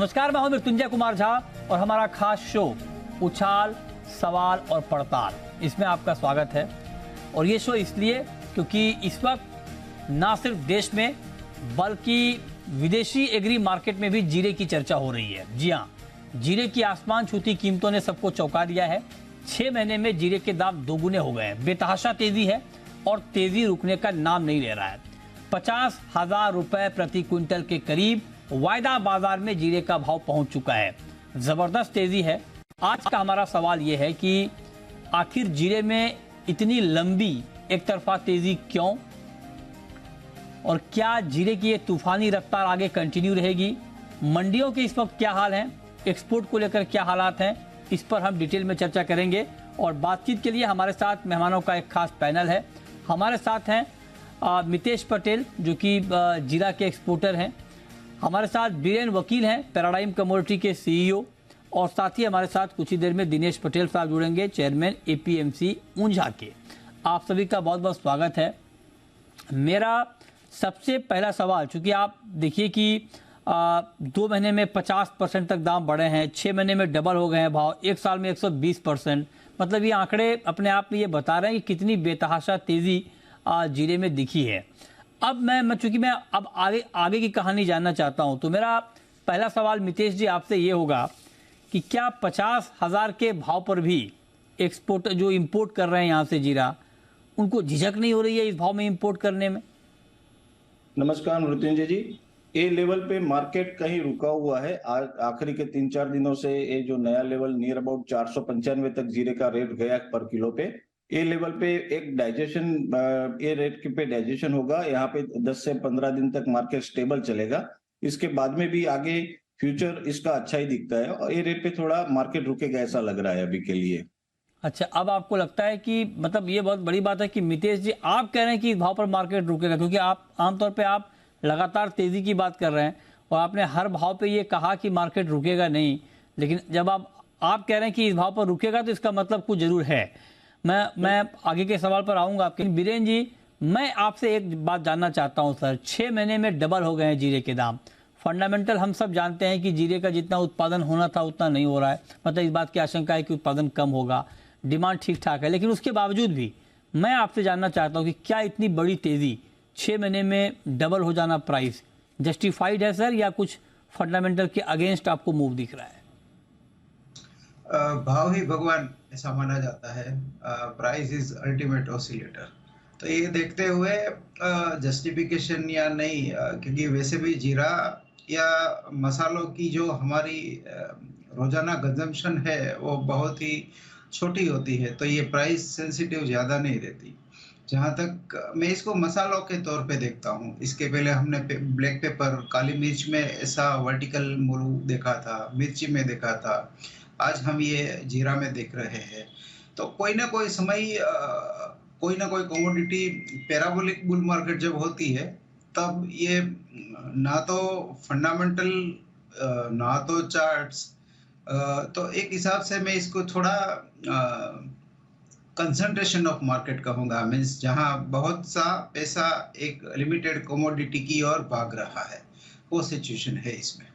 नमस्कार, मैं हूं मृत्युंजय कुमार झा और हमारा खास शो उछाल सवाल और पड़ताल, इसमें आपका स्वागत है। और ये शो इसलिए क्योंकि इस वक्त ना सिर्फ देश में बल्कि विदेशी एग्री मार्केट में भी जीरे की चर्चा हो रही है। जी हाँ, जीरे की आसमान छूती कीमतों ने सबको चौंका दिया है। 6 महीने में जीरे के दाम दोगुने हो गए हैं। बेतहाशा तेजी है और तेजी रुकने का नाम नहीं ले रहा है। 50,000 रुपए प्रति क्विंटल के करीब वायदा बाजार में जीरे का भाव पहुंच चुका है। जबरदस्त तेजी है। आज का हमारा सवाल यह है कि आखिर जीरे में इतनी लंबी एक तरफा तेजी क्यों, और क्या जीरे की ये तूफानी रफ्तार आगे कंटिन्यू रहेगी? मंडियों के इस वक्त क्या हाल हैं, एक्सपोर्ट को लेकर क्या हालात हैं, इस पर हम डिटेल में चर्चा करेंगे। और बातचीत के लिए हमारे साथ मेहमानों का एक खास पैनल है। हमारे साथ हैं मितेश पटेल, जो कि जीरा के एक्सपोर्टर हैं। हमारे साथ बीरेन वकील हैं, पैराडाइम कमोडिटी के सीईओ। और साथ ही हमारे साथ कुछ ही देर में दिनेश पटेल साहब जुड़ेंगे, चेयरमैन एपीएमसी ऊंझा के। आप सभी का बहुत बहुत स्वागत है। मेरा सबसे पहला सवाल, चूंकि आप देखिए कि 2 महीने में 50% तक दाम बढ़े हैं, 6 महीने में डबल हो गए हैं भाव, 1 साल में 120%। मतलब ये आंकड़े अपने आप में ये बता रहे हैं कि कितनी बेतहाशा तेजी जीरे में दिखी है। अब चूंकि मैं अब आगे की कहानी जानना चाहता हूं, तो मेरा पहला सवाल मितेश जी आपसे ये होगा कि क्या 50,000 के भाव पर भी एक्सपोर्ट जो इंपोर्ट कर रहे हैं यहाँ से जीरा, उनको झिझक नहीं हो रही है इस भाव में इंपोर्ट करने में? नमस्कार मृत्युंजय जी। ये लेवल पे मार्केट कहीं रुका हुआ है। आज आखिरी के 3-4 दिनों से ये जो नया लेवल नियर अबाउट 495 तक जीरे का रेट गया पर किलो पे, ये लेवल पे एक डाइजेशन, ये रेट पे डाइजेशन होगा। यहाँ पे 10 से 15 दिन तक मार्केट स्टेबल चलेगा। इसके बाद में भी आगे फ्यूचर इसका अच्छा ही दिखता है और ये रेट पे थोड़ा मार्केट रुकेगा ऐसा लग रहा है अभी के लिए। अच्छा, अब आपको लगता है कि मतलब ये बहुत बड़ी बात है कि मितेश जी आप कह रहे हैं कि इस भाव पर मार्केट रुकेगा, क्योंकि आप आमतौर पे आप लगातार तेजी की बात कर रहे हैं और आपने हर भाव पे ये कहा कि मार्केट रुकेगा नहीं, लेकिन जब आप कह रहे हैं कि इस भाव पर रुकेगा तो इसका मतलब कुछ जरूर है। मैं आगे के सवाल पर आऊंगा आपके। बीरेन जी, मैं आपसे एक बात जानना चाहता हूं सर। 6 महीने में डबल हो गए हैं जीरे के दाम। फंडामेंटल हम सब जानते हैं कि जीरे का जितना उत्पादन होना था उतना नहीं हो रहा है, मतलब इस बात की आशंका है कि उत्पादन कम होगा, डिमांड ठीक ठाक है। लेकिन उसके बावजूद भी मैं आपसे जानना चाहता हूं कि क्या इतनी बड़ी तेजी 6 महीने में डबल हो जाना प्राइस जस्टिफाइड है सर, या कुछ फंडामेंटल के अगेंस्ट आपको मूव दिख रहा है? भाव ही भगवान ऐसा माना जाता है। Price is ultimate oscillator. तो ये देखते हुए जस्टिफिकेशन या नहीं, क्योंकि वैसे भी जीरा या मसालों की जो हमारी रोजाना कंजम्पशन है वो बहुत ही छोटी होती है, तो ये प्राइस सेंसिटिव ज़्यादा नहीं रहती। जहाँ तक मैं इसको मसालों के तौर पे देखता हूँ, इसके पहले हमने ब्लैक पेपर, काली मिर्च में ऐसा वर्टिकल मूव देखा था, मिर्ची में देखा था, आज हम ये जीरा में देख रहे हैं। तो कोई ना कोई समय कोई ना कोई कमोडिटी पैराबोलिक बुल मार्केट जब होती है, तब ये ना तो फंडामेंटल ना तो चार्ट्स, तो एक हिसाब से मैं इसको थोड़ा कंसंट्रेशन ऑफ मार्केट कहूंगा। मीन्स जहां बहुत सा पैसा एक लिमिटेड कमोडिटी की ओर भाग रहा है, वो सिचुएशन है इसमें।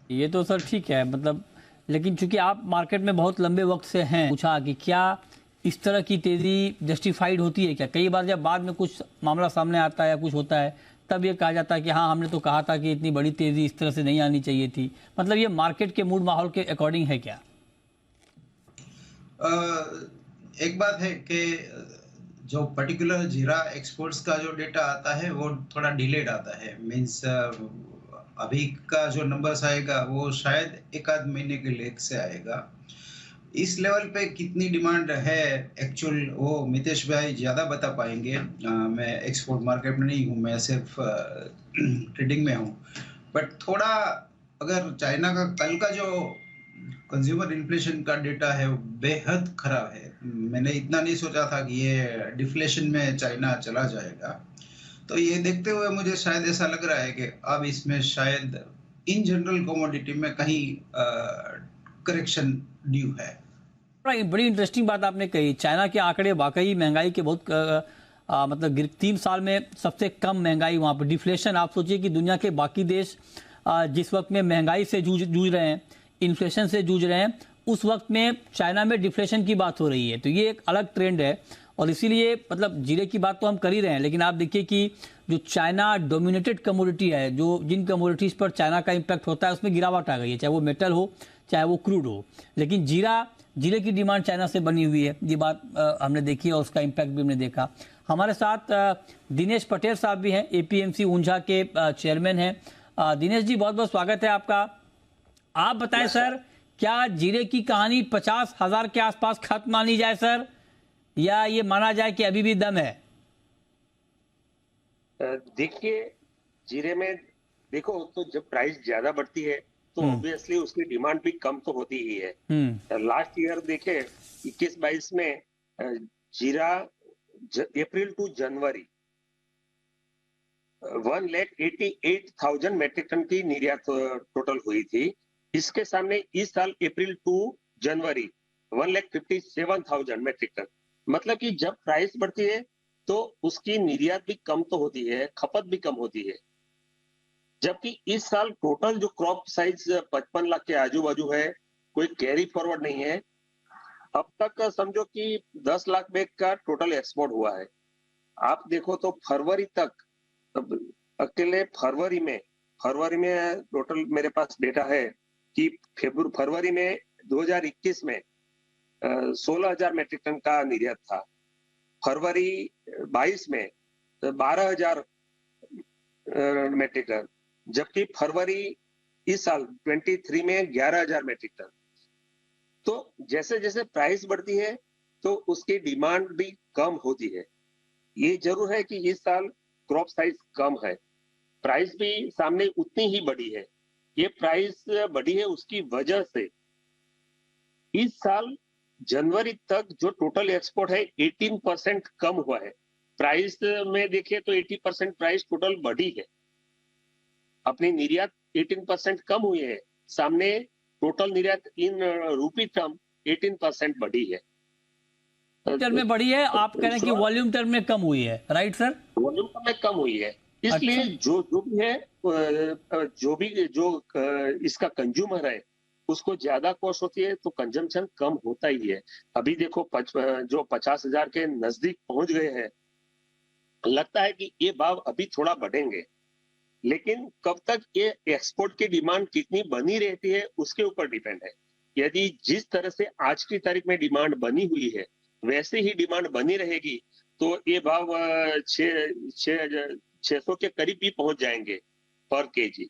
ये तो सर ठीक है, मतलब लेकिन चूंकि आप मार्केट में बहुत लंबे वक्त से हैं, पूछा कि क्या इस तरह की तेजी जस्टिफाइड होती है क्या? कई बार जब बाद में कुछ मामला सामने आता है या कुछ होता है, तब ये कहा जाता है कि हाँ, हमने तो कहा था कि इतनी बड़ी तेजी इस तरह से नहीं आनी चाहिए थी। मतलब ये मार्केट के मूड माहौल के अकॉर्डिंग है क्या? एक बात है कि जो पर्टिकुलर जीरा एक्सपोर्ट्स का जो डेटा आता है वो थोड़ा डिलेड आता है। मीन्स अभी का जो नंबर्स आएगा वो शायद 1-आध महीने के लेग से आएगा। इस लेवल पे कितनी डिमांड है एक्चुअल, वो मितेश भाई ज़्यादा बता पाएंगे। मैं एक्सपोर्ट मार्केट में नहीं हूँ, मैं सिर्फ ट्रेडिंग में हूँ। बट थोड़ा अगर चाइना का कल का जो कंज्यूमर इन्फ्लेशन का डेटा है वो बेहद खराब है। मैंने इतना नहीं सोचा था कि ये डिफ्लेशन में चाइना चला जाएगा। तो ये देखते हुए मुझे शायद ऐसा लग रहा है कि अब इसमें शायद इन जनरल कमोडिटी में कहीं करेक्शन ड्यू है। बड़ी इंटरेस्टिंग बात आपने कही। चाइना के आंकड़े वाकई महंगाई के बहुत मतलब 3 साल में सबसे कम महंगाई वहाँ पर, डिफ्लेशन। आप सोचिए कि दुनिया के बाकी देश जिस वक्त में महंगाई से जूझ रहे हैं, इन्फ्लेशन से जूझ रहे हैं, उस वक्त में चाइना में डिफ्लेशन की बात हो रही है। तो ये एक अलग ट्रेंड है और इसीलिए मतलब जीरे की बात तो हम कर ही रहे हैं, लेकिन आप देखिए कि जो चाइना डोमिनेटेड कमोडिटी है, जो जिन कमोडिटीज पर चाइना का इम्पैक्ट होता है उसमें गिरावट आ गई है, चाहे वो मेटल हो चाहे वो क्रूड हो। लेकिन जीरे की डिमांड चाइना से बनी हुई है, ये बात हमने देखी और उसका इम्पैक्ट भी हमने देखा। हमारे साथ दिनेश पटेल साहब भी हैं, एपीएमसी ऊंझा के चेयरमैन हैं। दिनेश जी, बहुत बहुत स्वागत है आपका। आप बताएं सर, क्या जीरे की कहानी 50,000 के आसपास खत्म मानी जाए सर, या ये माना जाए कि अभी भी दम है? देखिए, जीरे में देखो तो जब प्राइस ज्यादा बढ़ती है तो ऑब्वियसली उसकी डिमांड भी कम तो होती ही है। लास्ट ईयर देखे 21-22 में जीरा अप्रैल टू जनवरी 1,88,000 मेट्रिक टन की निर्यात टोटल हुई थी। इसके सामने इस साल अप्रैल टू जनवरी 1,57,000 मेट्रिक टन। मतलब कि जब प्राइस बढ़ती है तो उसकी निर्यात भी कम तो होती है, खपत भी कम होती है। जबकि इस साल टोटल जो क्रॉप साइज 55 लाख के आजू बाजू है, कोई कैरी फॉरवर्ड नहीं है। अब तक समझो कि 10 लाख बैग का टोटल एक्सपोर्ट हुआ है। आप देखो तो फरवरी तक, अकेले फरवरी में टोटल मेरे पास डेटा है कि फरवरी में 2021 में 16,000 मेट्रिक टन का निर्यात था। फरवरी 22 में 12,000 मेट्रिक टन, जबकि फरवरी इस साल 23 में 11,000 मेट्रिक टन। तो जैसे जैसे प्राइस बढ़ती है तो उसकी डिमांड भी कम होती है। ये जरूर है कि इस साल क्रॉप साइज कम है, प्राइस भी सामने उतनी ही बढ़ी है। ये प्राइस बढ़ी है उसकी वजह से इस साल जनवरी तक जो टोटल एक्सपोर्ट है 18% कम हुआ है। प्राइस में देखिए तो 80% प्राइस टोटल बढ़ी है, अपनी निर्यात 18% कम हुई है, सामने टोटल निर्यात इन रूपी टर्म 18% बढ़ी है। टर्म में बढ़ी है, आप कह रहे हैं कि वॉल्यूम टर्म में कम हुई है, राइट सर? वॉल्यूम टर्म में कम हुई है, इसलिए जो भी इसका कंज्यूमर है उसको ज्यादा कॉस्ट होती है तो कंजम्पशन कम होता ही है। अभी देखो जो 50,000 के नजदीक पहुंच गए हैं, लगता है कि ये भाव अभी थोड़ा बढ़ेंगे, लेकिन कब तक ये एक्सपोर्ट की डिमांड कितनी बनी रहती है उसके ऊपर डिपेंड है। यदि जिस तरह से आज की तारीख में डिमांड बनी हुई है वैसे ही डिमांड बनी रहेगी तो ये भाव 600 के करीब भी पहुंच जाएंगे पर केजी।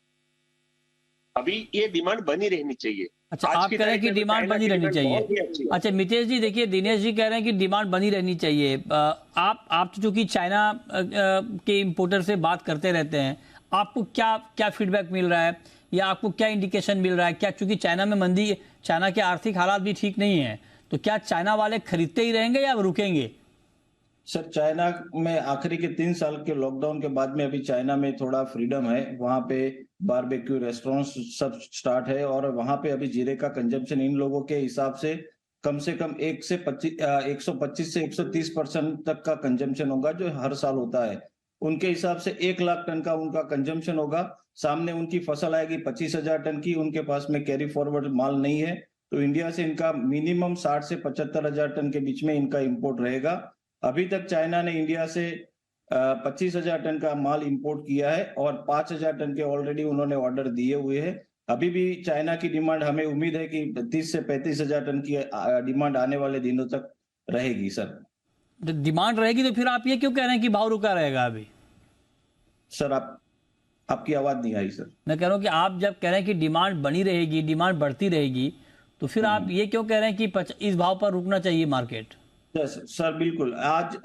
अभी ये डिमांड बनी रहनी चाहिए। अच्छा, आप कह रहे हैं कि डिमांड बनी रहनी चाहिए। अच्छा मितेश जी, देखिए दिनेश जी कह रहे हैं कि डिमांड बनी रहनी चाहिए। आप तो चूंकि चाइना के इंपोर्टर से बात करते रहते हैं, आपको क्या फीडबैक मिल रहा है या आपको क्या इंडिकेशन मिल रहा है? क्या चूंकि चाइना में मंदी, चाइना के आर्थिक हालात भी ठीक नहीं है, तो क्या चाइना वाले खरीदते ही रहेंगे या रुकेंगे? सर, चाइना में आखिरी के 3 साल के लॉकडाउन के बाद में अभी चाइना में थोड़ा फ्रीडम है, वहां पे बारबेक्यू रेस्टोरेंट्स सब स्टार्ट है और वहां पे अभी जीरे का कंजम्पशन इन लोगों के हिसाब से कम 125 से 130% तक का कंजम्पशन होगा, जो हर साल होता है। उनके हिसाब से 1 लाख टन का उनका कंजम्पशन होगा। सामने उनकी फसल आएगी 25,000 टन की, उनके पास में कैरी फॉरवर्ड माल नहीं है, तो इंडिया से इनका मिनिमम 60 से 75,000 टन के बीच में इनका इंपोर्ट रहेगा। अभी तक चाइना ने इंडिया से 25,000 टन का माल इंपोर्ट किया है और 5,000 टन के ऑलरेडी उन्होंने ऑर्डर दिए हुए हैं। अभी भी चाइना की डिमांड, हमें उम्मीद है कि 30 से 35,000 टन की डिमांड आने वाले दिनों तक रहेगी। सर, डिमांड रहेगी तो फिर आप ये क्यों कह रहे हैं कि भाव रुका रहेगा? अभी सर आपकी आवाज नहीं आई सर। मैं कह रहा हूं कि आप जब कह रहे हैं कि डिमांड बनी रहेगी, डिमांड बढ़ती रहेगी, तो फिर आप ये क्यों कह रहे हैं कि इस भाव पर रुकना चाहिए मार्केट? सर बिल्कुल, आज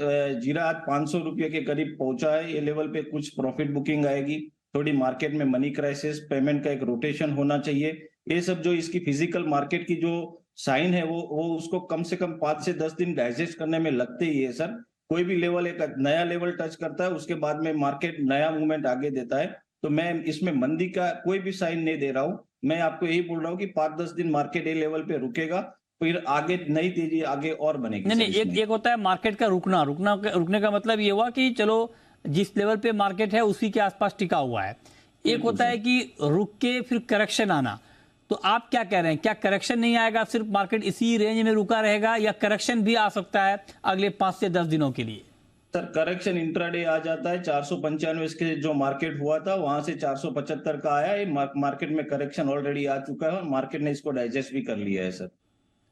जीरा आज 500 रुपये के करीब पहुंचा है। ये लेवल पे कुछ प्रॉफिट बुकिंग आएगी, थोड़ी मार्केट में मनी क्राइसिस, पेमेंट का एक रोटेशन होना चाहिए। ये सब जो इसकी फिजिकल मार्केट की जो साइन है वो उसको कम से कम 5 से 10 दिन डाइजेस्ट करने में लगते ही है सर। कोई भी लेवल एक नया लेवल टच करता है, उसके बाद में मार्केट नया मूवमेंट आगे देता है। तो मैं इसमें मंदी का कोई भी साइन नहीं दे रहा हूं, मैं आपको यही बोल रहा हूँ कि 5-10 दिन मार्केट ये लेवल पे रुकेगा, फिर आगे नई तेजी आगे और बनेगी। नहीं, एक होता है मार्केट का रुकने का मतलब ये हुआ कि चलो जिस लेवल पे मार्केट है उसी के आसपास टिका हुआ है। एक होता है कि रुक के फिर करेक्शन आना, तो आप क्या कह रहे हैं, क्या करेक्शन नहीं आएगा, सिर्फ मार्केट इसी रेंज में रुका रहेगा या करेक्शन भी आ सकता है अगले 5 से 10 दिनों के लिए? सर करेक्शन इंट्राडे आ जाता है 495 के जो मार्केट हुआ था वहां से 475 का आया है। मार्केट में करेक्शन ऑलरेडी आ चुका है और मार्केट ने इसको डाइजेस्ट भी कर लिया है सर।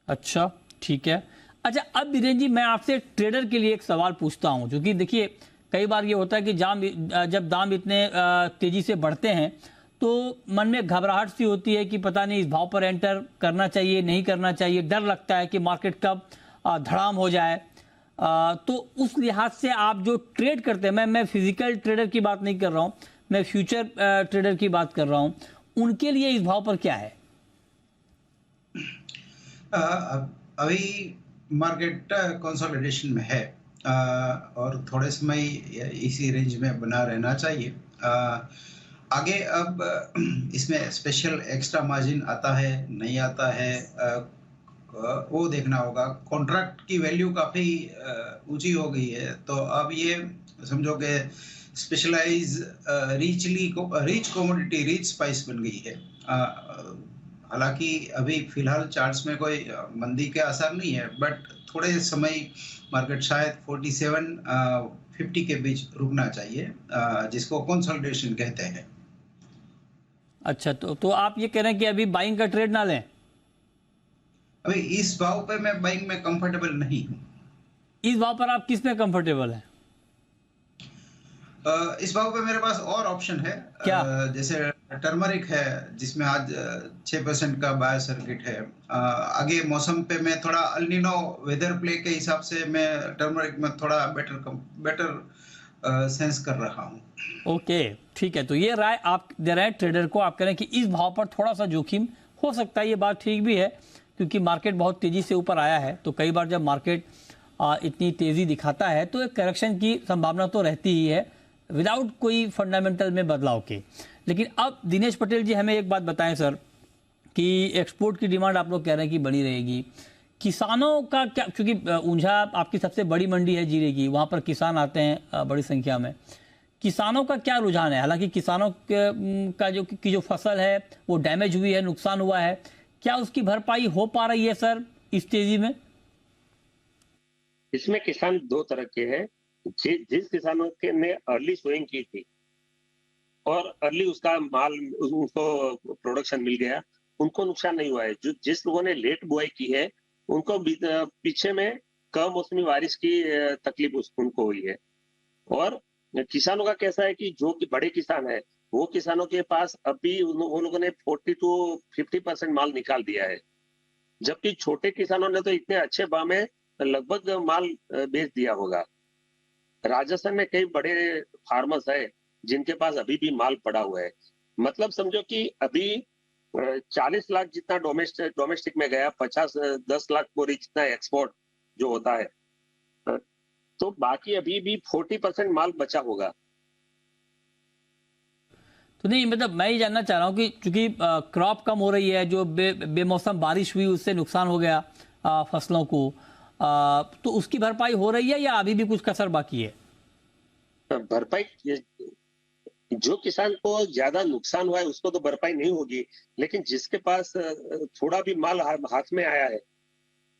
अच्छा, ठीक है। अच्छा, अब बीरेन जी मैं आपसे ट्रेडर के लिए एक सवाल पूछता हूं, क्योंकि देखिए कई बार ये होता है कि जब दाम इतने तेजी से बढ़ते हैं तो मन में घबराहट सी होती है कि पता नहीं इस भाव पर एंटर करना चाहिए नहीं करना चाहिए, डर लगता है कि मार्केट कब धड़ाम हो जाए। तो उस लिहाज से आप जो ट्रेड करते हैं, मैं फिजिकल ट्रेडर की बात नहीं कर रहा हूं, मैं फ्यूचर ट्रेडर की बात कर रहा हूं, उनके लिए इस भाव पर क्या है? अभी मार्केट कंसोलिडेशन में है और थोड़े समय इसी रेंज में बना रहना चाहिए। आगे अब इसमें स्पेशल एक्स्ट्रा मार्जिन आता है नहीं आता है वो देखना होगा। कॉन्ट्रैक्ट की वैल्यू काफी ऊंची हो गई है, तो अब ये समझो कि specialise rich commodity rich spice बन गई है। हालांकि अभी फिलहाल चार्ट्स में कोई मंदी के असर नहीं है, बट थोड़े समय मार्केट शायद 47-50 के बीच रुकना चाहिए, जिसको कंसोलिडेशन कहते हैं। अच्छा, तो आप ये कह रहे हैं कि अभी बाइंग का ट्रेड ना लें? अभी इस भाव पे मैं बाइंग में कंफर्टेबल नहीं हूँ। इस भाव पर आप किस में कंफर्टेबल हैं? इस भाव पे मेरे पास और ऑप्शन है। क्या? जैसे टर्मरिक है जिसमें आज 6% का बाय सर्किट है। आगे मौसम पे मैं थोड़ा अल्निनो वेदर प्ले के हिसाब से मैं टर्मरिक में थोड़ा बेटर सेंस कर रहा हूँ। ओके, ठीक है। तो ये राय आप दे रहे हैं ट्रेडर को, आप कह रहे हैं कि इस भाव पर थोड़ा सा जोखिम हो सकता है। ये बात ठीक भी है क्योंकि मार्केट बहुत तेजी से ऊपर आया है, तो कई बार जब मार्केट इतनी तेजी दिखाता है तो एक करेक्शन की संभावना तो रहती ही है विदाउट कोई फंडामेंटल में बदलाव के। लेकिन अब दिनेश पटेल जी हमें एक बात बताएं सर कि एक्सपोर्ट की डिमांड आप लोग कह रहे हैं कि बनी रहेगी, किसानों का क्या, क्योंकि ऊंझा आपकी सबसे बड़ी मंडी है जीरे की, वहाँ पर किसान आते हैं बड़ी संख्या में, किसानों का क्या रुझान है? हालांकि किसानों का जो फसल है वो डैमेज हुई है, नुकसान हुआ है, क्या उसकी भरपाई हो पा रही है सर इस तेजी में? इसमें किसान दो तरह के हैं। जिस किसानों के ने अर्ली सोइंग की थी और अर्ली उसका माल उनको प्रोडक्शन मिल गया, उनको नुकसान नहीं हुआ है। जिस लोगों ने लेट बुआई की है उनको पीछे में कम मौसमी बारिश की तकलीफ उनको हुई है। और किसानों का कैसा है कि जो कि बड़े किसान है वो किसानों के पास अभी वो लोगों ने 40-50% माल निकाल दिया है, जबकि छोटे किसानों ने तो इतने अच्छे भाव में लगभग माल बेच दिया होगा। राजस्थान में कई बड़े फार्मर्स है जिनके पास अभी भी माल पड़ा हुआ है। मतलब समझो कि अभी 40 लाख जितना डोमेस्टिक में गया, 10 लाख बोरी जितना एक्सपोर्ट जो होता है, तो बाकी अभी भी 40% माल बचा होगा। तो नहीं, मतलब मैं ये जानना चाह रहा हूँ कि चूंकि क्रॉप कम हो रही है, जो बेमौसम बारिश हुई उससे नुकसान हो गया फसलों को, तो उसकी भरपाई हो रही है या अभी भी कुछ कसर बाकी है? भरपाई, जो किसान को ज्यादा नुकसान हुआ है उसको तो भरपाई नहीं होगी, लेकिन जिसके पास थोड़ा भी माल हाथ में आया है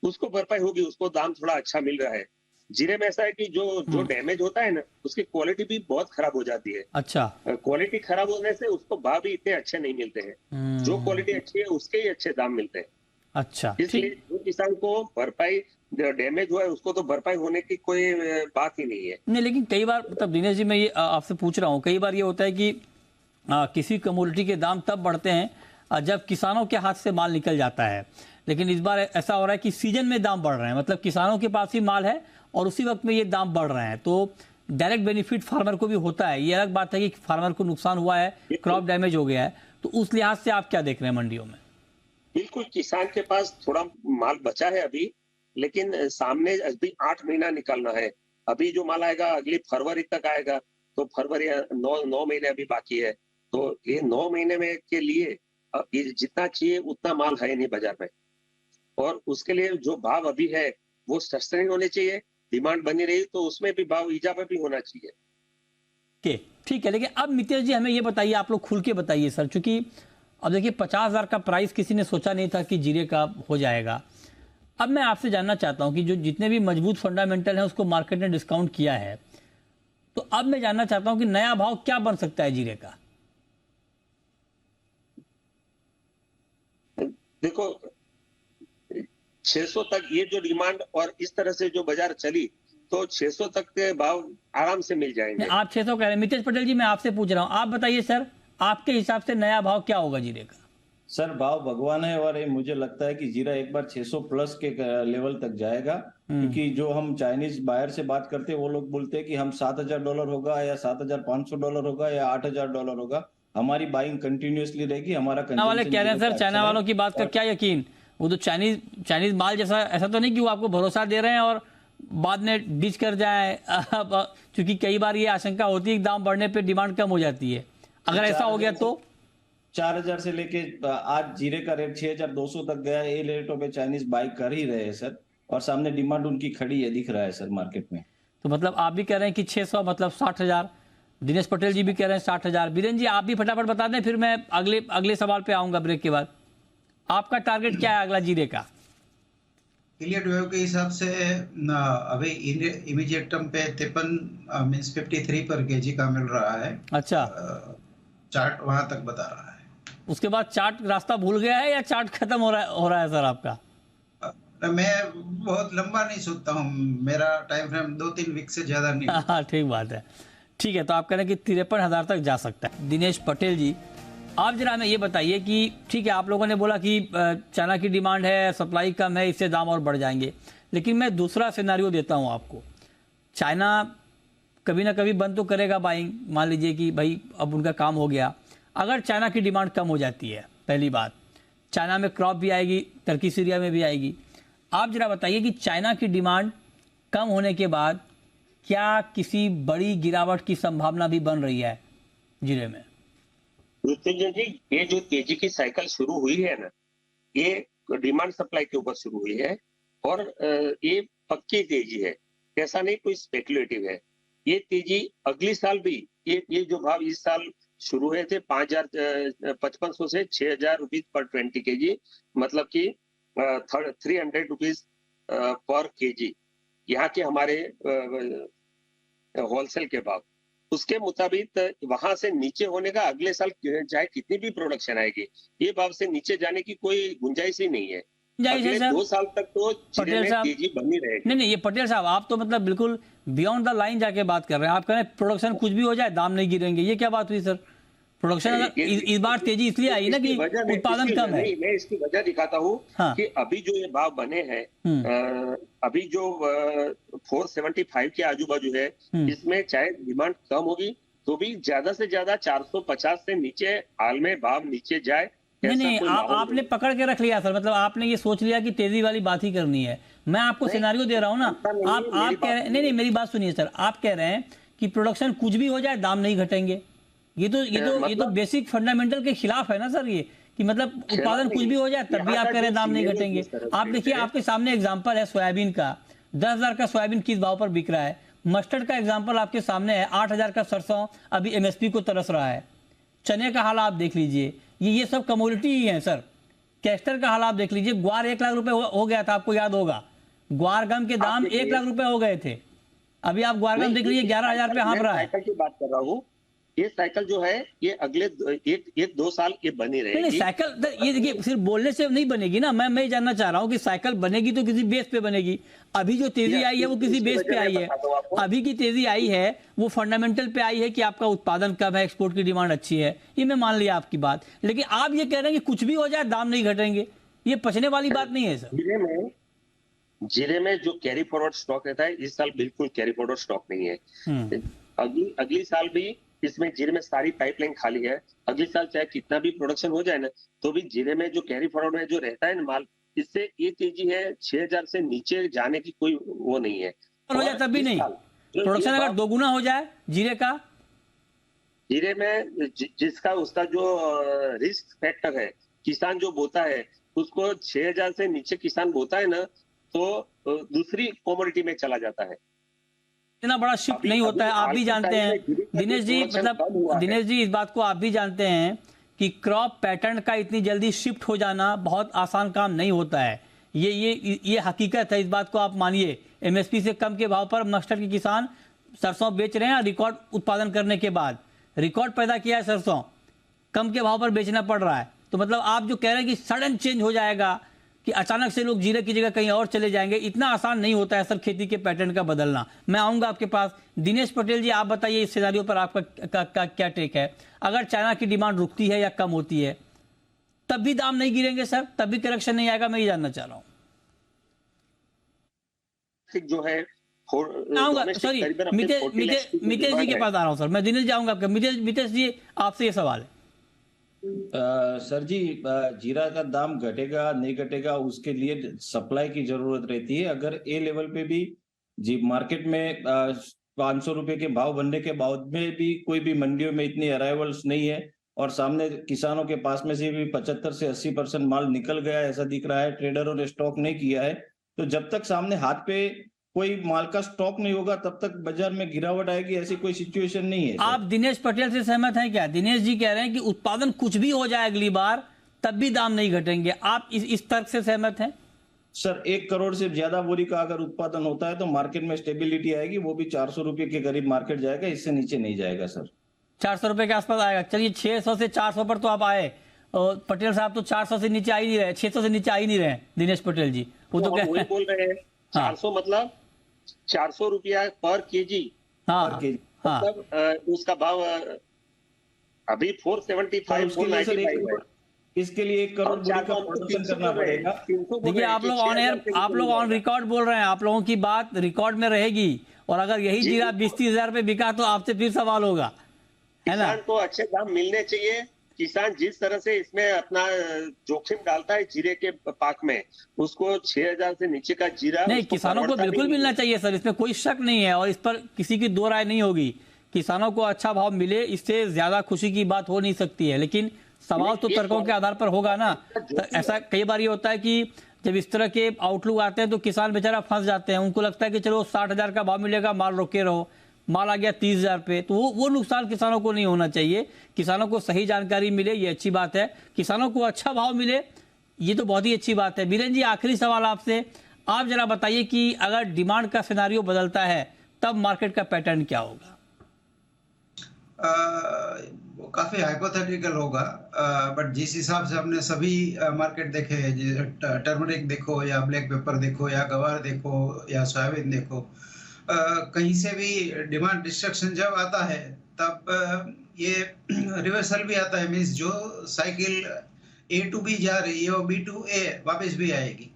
उसको भरपाई होगी, उसको दाम थोड़ा अच्छा मिल रहा है। जीरे में ऐसा है कि जो डैमेज होता है ना, उसकी क्वालिटी भी बहुत खराब हो जाती है। अच्छा, क्वालिटी खराब होने से उसको भाव भी इतने अच्छे नहीं मिलते हैं। जो क्वालिटी अच्छी है उसके ही अच्छे दाम मिलते हैं। अच्छा, इसलिए जो किसान को भरपाई डैमेज हुआ है उसको तो भरपाई होने की कोई बात ही नहीं है। नहीं, लेकिन कई बार, मतलब दिनेश जी मैं ये आपसे पूछ रहा हूँ, कई बार ये होता है कि किसी कमोडिटी के दाम तब बढ़ते हैं जब किसानों के हाथ से माल निकल जाता है, लेकिन इस बार ऐसा हो रहा है कि सीजन में दाम बढ़ रहे हैं, मतलब किसानों के पास ही माल है और उसी वक्त में ये दाम बढ़ रहे हैं, तो डायरेक्ट बेनिफिट फार्मर को भी होता है। ये अलग बात है कि फार्मर को नुकसान हुआ है, क्रॉप डैमेज हो गया है, तो उस लिहाज से आप क्या देख रहे हैं मंडियों में? बिल्कुल, किसान के पास थोड़ा माल बचा है अभी, लेकिन सामने अभी 8 महीना निकलना है। अभी जो माल आएगा अगली फरवरी तक आएगा, तो फरवरी 9 महीने अभी बाकी है। तो ये 9 महीने में के लिए जितना चाहिए उतना माल है नहीं बाजार में, और उसके लिए जो भाव अभी है वो सस्टेन होने चाहिए। डिमांड बनी रही तो उसमें भी भाव इजाफा भी होना चाहिए। के ठीक है। लेकिन अब मितेश जी हमें ये बताइए, आप लोग खुल के बताइए सर, चूंकि अब देखिए 50,000 का प्राइस किसी ने सोचा नहीं था कि जीरे का हो जाएगा। अब मैं आपसे जानना चाहता हूं कि जो जितने भी मजबूत फंडामेंटल हैं उसको मार्केट ने डिस्काउंट किया है, तो अब मैं जानना चाहता हूं कि नया भाव क्या बन सकता है जीरे का। देखो 600 तक ये जो डिमांड और इस तरह से जो बाजार चली, तो 600 तक के भाव आराम से मिल जाएंगे। आप 600 कह रहे हैं। मितेश पटेल जी मैं आपसे पूछ रहा हूं, आप बताइए सर, आपके हिसाब से नया भाव क्या होगा जीरे का। सर भाव भगवान है, और ये मुझे लगता है कि जीरा एक बार 600 प्लस के लेवल तक जाएगा, क्योंकि जो हम चाइनीज बायर से बात करते हैं वो लोग बोलते हैं कि हम $7,000 होगा या $7,500 होगा या $8,000 होगा, हमारी बाइंग कंटिन्यूअसली रहेगी। हमारा चाइना वाले कह रहे हैं सर, चाइना वालों की बात का क्या यकीन, वो तो चाइनीज माल जैसा, ऐसा तो नहीं कि वो आपको भरोसा दे रहे हैं और बाद में डिच कर जाए। क्योंकि कई बार ये आशंका होती है कि दाम बढ़ने पे डिमांड कम हो जाती है, अगर ऐसा हो गया तो 4,000 से लेके आज जीरे का रेट 6,200 तक गया। ये रेटों पे चाइनीज बाई कर ही रहे हैं सर, और सामने डिमांड उनकी खड़ी है, दिख रहा है सर मार्केट में। तो मतलब आप भी कह रहे हैं कि 600 मतलब 60,000, दिनेश पटेल जी भी कह रहे हैं 60,000। बीरेन जी आप भी फटाफट बता दें, फिर मैं अगले सवाल पे आऊंगा ब्रेक के बाद। आपका टारगेट क्या है अगला जीरे का? इलियट वेव के हिसाब से अभी इमीडिएट टर्म पे 53 मींस 53 पर केजी का मिल रहा है। अच्छा, चार्ट वहां तक बता रहा है। उसके बाद चार्ट रास्ता भूल गया है या चार्ट खत्म हो रहा है सर आपका? मैं बहुत लंबा नहीं सोचता हूँ, मेरा टाइम फ्रेम 2-3 वीक से ज्यादा नहीं। हाँ ठीक बात है। ठीक है, तो आप कह रहे हैं कि 53,000 तक जा सकता है। दिनेश पटेल जी आप जरा हमें ये बताइए कि ठीक है, आप लोगों ने बोला कि चाइना की डिमांड है, सप्लाई कम है, इससे दाम और बढ़ जाएंगे, लेकिन मैं दूसरा सिनेरियो देता हूं आपको। चाइना कभी ना कभी बंद तो करेगा बाइंग, मान लीजिए कि भाई अब उनका काम हो गया। अगर चाइना की डिमांड कम हो जाती है, पहली बात चाइना में क्रॉप भी आएगी, टर्की सीरिया में भी आएगी, आप जरा बताइए कि चाइना की डिमांड कम होने के बाद क्या किसी बड़ी गिरावट की संभावना भी बन रही है जीरे में? मृत्युंजय जी, ये जो तेजी की साइकिल शुरू हुई है ना, ये डिमांड सप्लाई के ऊपर शुरू हुई है, और ये पक्की तेजी है, ऐसा नहीं कोई स्पेकुलेटिव है। ये तेजी अगली साल भी, ये जो भाव इस साल शुरू हुए थे 5,500 से 6,000 रुपीज पर 20 kg, मतलब कि 300 रुपीज पर केजी, यहाँ के हमारे होलसेल के भाव। उसके मुताबिक वहां से नीचे होने का अगले साल चाहे कितनी भी प्रोडक्शन आएगी, ये भाव से नीचे जाने की कोई गुंजाइश ही नहीं है। अगले 2 साल तक तो जीरे में तेजी बनी रहेगी। नहीं, ये पटेल साहब आप तो मतलब बिल्कुल बियॉन्ड द लाइन जाके बात कर रहे हैं। आप कह रहे हैं प्रोडक्शन कुछ भी हो जाए दाम नहीं गिरेंगे, ये क्या बात हुई सर? प्रोडक्शन अगर इस बार तेजी इसलिए आई ना कि उत्पादन कम है। मैं इसकी वजह दिखाता हूँ कि अभी जो ये भाव बने हैं, अभी जो 475 के आजू बाजू है, इसमें चाहे डिमांड कम होगी तो भी ज्यादा से ज्यादा 450 से नीचे हाल में भाव नीचे जाए। नहीं, आपने पकड़ के रख लिया सर, मतलब आपने ये सोच लिया कि तेजी वाली बात ही करनी है। मैं आपको सिनेरियो दे रहा हूँ ना, आप कह रहे हैं, नहीं मेरी बात सुनिए सर, आप कह रहे हैं कि प्रोडक्शन कुछ भी हो जाए दाम नहीं घटेंगे। ये तो बेसिक फंडामेंटल के खिलाफ है ना सर, ये कि मतलब उत्पादन कुछ भी हो जाए तब भी आप कह रहे हैं दाम नहीं घटेंगे। आप देखिए, आपके सामने एग्जांपल है सोयाबीन का, 10,000 का सोयाबीन किस भाव पर बिक रहा है। मस्टर्ड का एग्जांपल आपके सामने है, 8,000 का सरसों अभी एमएसपी को तरस रहा है। चने का हाल आप देख लीजिए, ये सब कमोडिटी ही है सर। कैस्टर का हाल आप देख लीजिए, ग्वार 1 लाख रुपए हो गया था, आपको याद होगा। ग्वार गम के दाम 1 लाख रुपए हो गए थे, अभी आप ग्वार गम देख लीजिए 11,000 पे हाँप रहा है। की बात कर रहा हूँ, ये साइकिल जो है ये अगले 1-2 साल ये बनी रहेगी। नहीं, साइकिल ये देखिए सिर्फ बोलने से नहीं बनेगी ना। मैं जानना चाह रहा हूँ कि साइकिल बनेगी तो किसी बेस पे बनेगी। अभी जो तेजी आई है वो किसी बेस पे आई है। अभी की तेजी आई है वो फंडामेंटल पे आई है कि आपका उत्पादन कम है, एक्सपोर्ट की डिमांड अच्छी है, ये मैं मान लिया आपकी बात। लेकिन आप ये कह रहे हैं कि कुछ भी हो जाए दाम नहीं घटेंगे, ये पचने वाली बात नहीं है सर। जीरे में जो कैरी फॉरवर्ड स्टॉक रहता है, इस साल बिल्कुल कैरी फॉरवर्ड स्टॉक नहीं है। अगली साल भी इसमें जीरे में सारी पाइपलाइन खाली है। अगले साल चाहे कितना भी प्रोडक्शन हो जाए ना, तो भी जीरे में जो कैरी फॉरवर्ड में जो रहता है ना माल, इससे ये तेजी है 6,000 से नीचे जाने की कोई वो नहीं है। हो जाए तब भी नहीं, प्रोडक्शन अगर दोगुना हो जाए जीरे का, जीरे में जिसका उसका जो रिस्क फैक्टर है, किसान जो बोता है उसको 6,000 से नीचे किसान बोता है ना, तो दूसरी कमोडिटी में चला जाता है। इतना बड़ा शिफ्ट नहीं होता है, आप भी जानते हैं दिनेश जी, मतलब दिनेश जी इस बात को आप भी जानते हैं कि क्रॉप पैटर्न का इतनी जल्दी शिफ्ट हो जाना बहुत आसान काम नहीं होता है। ये हकीकत है, इस बात को आप मानिए। एमएसपी से कम के भाव पर मस्टर्ड के किसान सरसों बेच रहे हैं, रिकॉर्ड उत्पादन करने के बाद रिकॉर्ड पैदा किया है, सरसों कम के भाव पर बेचना पड़ रहा है। तो मतलब आप जो कह रहे हैं कि सडन चेंज हो जाएगा, कि अचानक से लोग जीरे की जगह कहीं और चले जाएंगे, इतना आसान नहीं होता है सर खेती के पैटर्न का बदलना। मैं आऊंगा आपके पास। दिनेश पटेल जी, आप बताइए इस सिनेरियो पर आपका क्या टेक है? अगर चाइना की डिमांड रुकती है या कम होती है, तब भी दाम नहीं गिरेंगे सर, तब भी करेक्शन नहीं आएगा? मैं ये जानना चाह रहा हूँ। जो है आऊंगा, सॉरी मितेश जी के पास आ रहा हूँ सर, मैं दिनेश जाऊंगा आपके। मितेश जी, आपसे ये सवाल है। सर जी, जीरा का दाम घटेगा नहीं घटेगा उसके लिए सप्लाई की जरूरत रहती है। अगर ए लेवल पे भी जी मार्केट में 500 रुपए के भाव बनने के बाद में भी कोई भी मंडियों में इतनी अराइवल्स नहीं है और सामने किसानों के पास में से भी 75 से 80% माल निकल गया है, ऐसा दिख रहा है, ट्रेडरों ने स्टॉक नहीं किया है, तो जब तक सामने हाथ पे कोई माल का स्टॉक नहीं होगा तब तक बाजार में गिरावट आएगी, ऐसी कोई सिचुएशन नहीं है। आप दिनेश पटेल से सहमत हैं क्या? दिनेश जी कह रहे हैं कि उत्पादन कुछ भी हो जाए अगली बार तब भी दाम नहीं घटेंगे, आप इस तर्क से सहमत हैं? सर 1 करोड़ से ज्यादा बोरी का अगर उत्पादन होता है तो मार्केट में स्टेबिलिटी आएगी, वो भी 400 रुपए के करीब मार्केट जाएगा, इससे नीचे नहीं जाएगा सर। 400 रुपए के आसपास आएगा। चलिए 600 से 400 पर तो आप आए, और पटेल साहब तो 400 से नीचे आ ही नहीं रहे, 600 से नीचे आ ही नहीं रहे दिनेश पटेल जी। वो तो वही बोल रहे हैं 400 मतलब 400 रुपया पर केजी। हाँ, मतलब उसका भाव अभी 475 495 है। इसके लिए 1 करोड़ बोरी का प्रोडक्शन करना पड़ेगा। देखिए आप लोग ऑन एयर, आप लोग ऑन रिकॉर्ड बोल रहे हैं, आप लोगों की बात रिकॉर्ड में रहेगी, और अगर यही जीरा 20-30 हजार पे बिका तो आपसे फिर सवाल होगा, है ना? किसान को अच्छे दाम मिलने चाहिए। किसान जिस तरह से इसमें अपना जोखिम डालता है जीरे के पाक में, उसको 6000 से नीचे का जीरा नहीं, किसानों को बिल्कुल मिलना चाहिए सर, इसमें कोई शक नहीं है, और इस पर किसी की दो राय नहीं होगी। किसानों को अच्छा भाव मिले, इससे ज्यादा खुशी की बात हो नहीं सकती है, लेकिन सवाल तो तर्कों के आधार पर होगा ना। तो ऐसा कई बार ये होता है कि जब इस तरह के आउटलुक आते हैं तो किसान बेचारा फंस जाते हैं, उनको लगता है कि चलो 60,000 का भाव मिलेगा, माल रोके रहो, माल आ गया 30,000 पे, तो वो नुकसान किसानों को नहीं होना चाहिए। किसानों को सही जानकारी मिले, ये अच्छी बात है, किसानों को अच्छा भाव मिले, ये तो बहुत ही अच्छी बात है। बीरेन जी, आखिरी सवाल आपसे, आप जरा बताइए कि अगर डिमांड का सिनेरियो बदलता है तब मार्केट का पैटर्न क्या होगा? वो काफी हाइपोथेटिकल होगा, बट जिस हिसाब से हमने सभी मार्केट देखे हैं, टर्मरिक देखो या ब्लैक पेपर देखो या गवार देखो या सोयाबीन देखो, कहीं से भी डिमांड डिस्ट्रक्शन जब आता है तब ये रिवर्सल भी आता है, मींस जो साइकिल ए टू बी जा रही है वो बी टू ए वापस भी आएगी।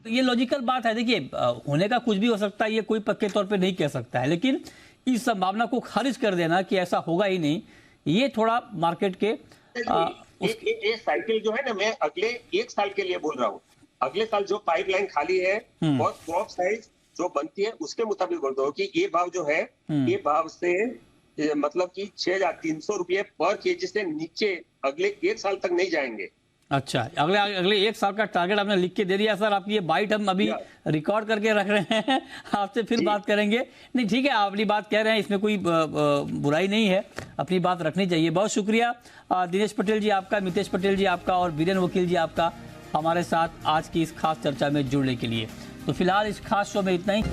तो ये लॉजिकल बात है। देखिए होने का कुछ भी हो सकता है, ये कोई पक्के तौर पे नहीं कह सकता है, लेकिन इस संभावना को खारिज कर देना कि ऐसा होगा ही नहीं, ये थोड़ा मार्केट के ये साइकिल जो है ना, मैं अगले 1 साल के लिए बोल रहा हूँ। अगले साल जो पाइपलाइन खाली है और क्रॉप साइज जो बनती है उसके मुताबिक बोल दो कि ये भाव जो है, ये भाव से मतलब कि 6,300 रुपये पर केजी से नीचे अगले 1 साल तक नहीं जाएंगे। अच्छा, अगले 1 साल का टारगेट आपने लिख के दे दिया सर। आपकी ये बाइट हम अभी रिकॉर्ड करके रख रहे हैं, आपसे फिर बात करेंगे। नहीं ठीक है, आप अपनी बात कह रहे हैं, इसमें कोई बुराई नहीं है, अपनी बात रखनी चाहिए। बहुत शुक्रिया दिनेश पटेल जी आपका, मितेश पटेल जी आपका, और बीरेन वकील जी आपका हमारे साथ आज की इस खास चर्चा में जुड़ने के लिए। तो फिलहाल इस खास शो में इतना ही।